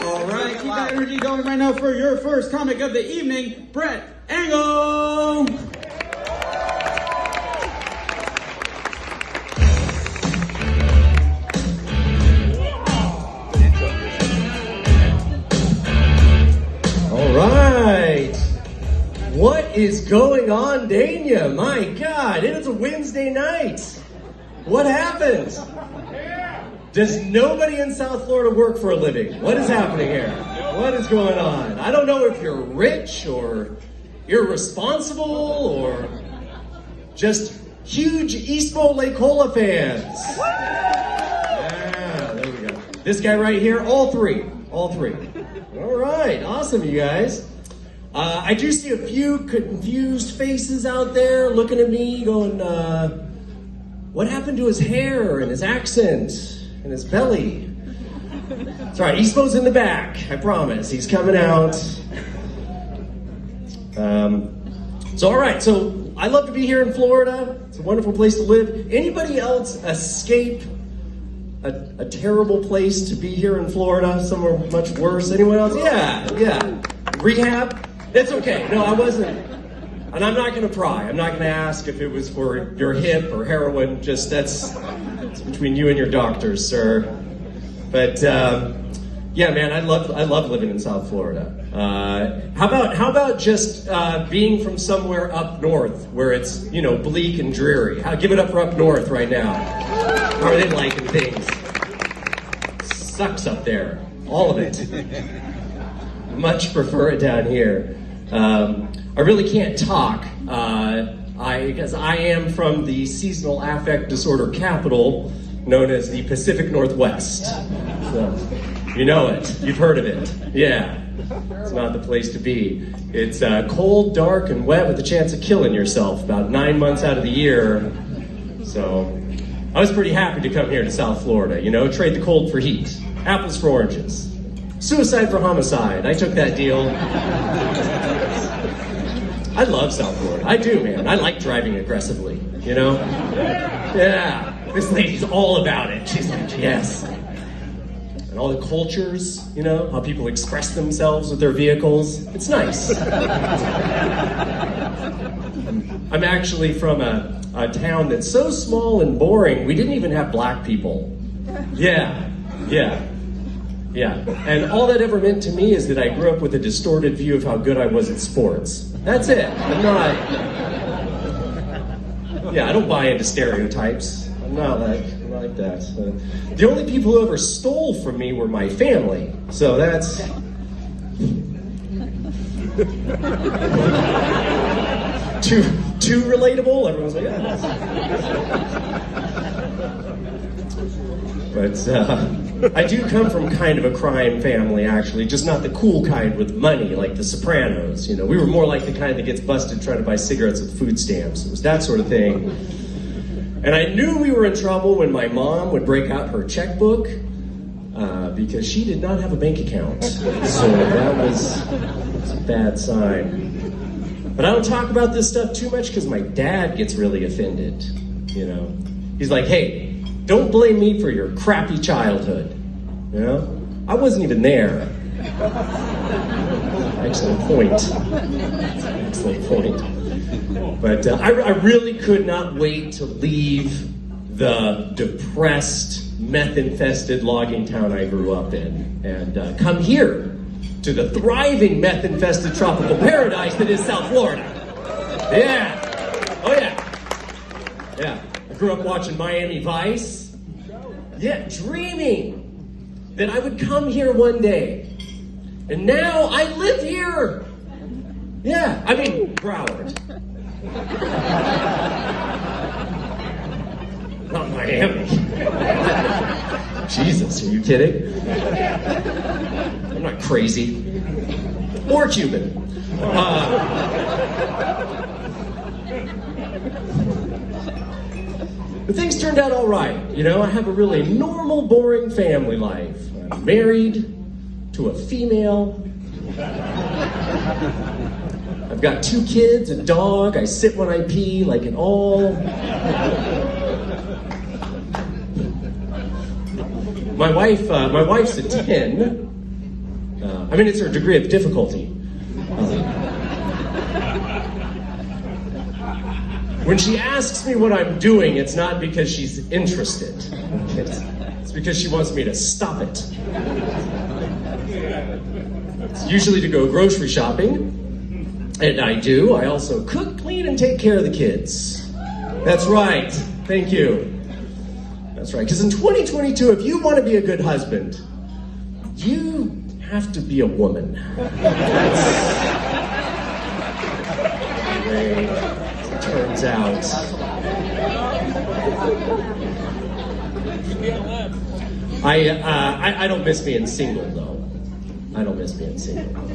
All right, keep that energy going right now for your first comic of the evening, Brett Angle. All right. What is going on, Dania? My God, it is a Wednesday night. What happened? Does nobody in South Florida work for a living? What is happening here? What is going on? I don't know if you're rich or irresponsible or just huge East Bow Lake Cola fans. Yeah, there we go. This guy right here, all three. All right, awesome, you guys. I do see a few confused faces out there looking at me going, what happened to his hair and his accent? And his belly. It's all right, East Bow's in the back, I promise. He's coming out. All right, so I love to be here in Florida. It's a wonderful place to live. Anybody else escape a terrible place to be here in Florida? Somewhere much worse? Anyone else? Yeah. Rehab? It's okay. No, I wasn't. And I'm not going to pry. I'm not going to ask if it was for your hip or heroin. Just it's between you and your doctors, sir. But yeah, man, I love living in South Florida. How about just being from somewhere up north where it's bleak and dreary? Give it up for up north right now. How are they liking things? Sucks up there, all of it. Much prefer it down here. I really can't talk because I am from the seasonal affect disorder capital known as the Pacific Northwest. So, you know it. You've heard of it. Yeah. It's not the place to be. It's cold, dark, and wet with a chance of killing yourself about 9 months out of the year. So I was pretty happy to come here to South Florida. Trade the cold for heat. Apples for oranges. Suicide for homicide. I took that deal. I love South Florida. I do, man. I like driving aggressively, Yeah. This lady's all about it. She's like, yes. And all the cultures, how people express themselves with their vehicles. It's nice. I'm actually from a town that's so small and boring, we didn't even have black people. Yeah. And all that ever meant to me is that I grew up with a distorted view of how good I was at sports. That's it. I'm not... Yeah, I don't buy into stereotypes. I'm not like that. The only people who ever stole from me were my family. So that's... too relatable? Everyone's like, But I do come from kind of a crime family, actually, just not the cool kind with money, like the Sopranos. We were more like the kind that gets busted trying to buy cigarettes with food stamps. It was that sort of thing. And I knew we were in trouble when my mom would break out her checkbook because she did not have a bank account. So that was a bad sign. But I don't talk about this stuff too much because my dad gets really offended. He's like, hey, don't blame me for your crappy childhood. I wasn't even there. Excellent point. But I really could not wait to leave the depressed, meth-infested logging town I grew up in and come here to the thriving meth-infested tropical paradise that is South Florida. Yeah. Oh yeah. Yeah. I grew up watching Miami Vice. Yeah, dreaming that I would come here one day. And now I live here. Yeah, I mean, Broward. Not Miami. Jesus, are you kidding? I'm not crazy. Or Cuban. But things turned out all right. I have a really normal, boring family life. I'm married to a female. I've got 2 kids, a dog. I sit when I pee, like it all. My wife's a 10. I mean, it's her degree of difficulty. When she asks me what I'm doing, it's not because she's interested. It's because she wants me to stop it. It's usually to go grocery shopping, and I do. I also cook, clean, and take care of the kids. That's right. Thank you. That's right. Because in 2022, if you want to be a good husband, you have to be a woman. That's the way it turns out. I don't miss being single, though. I don't miss being single.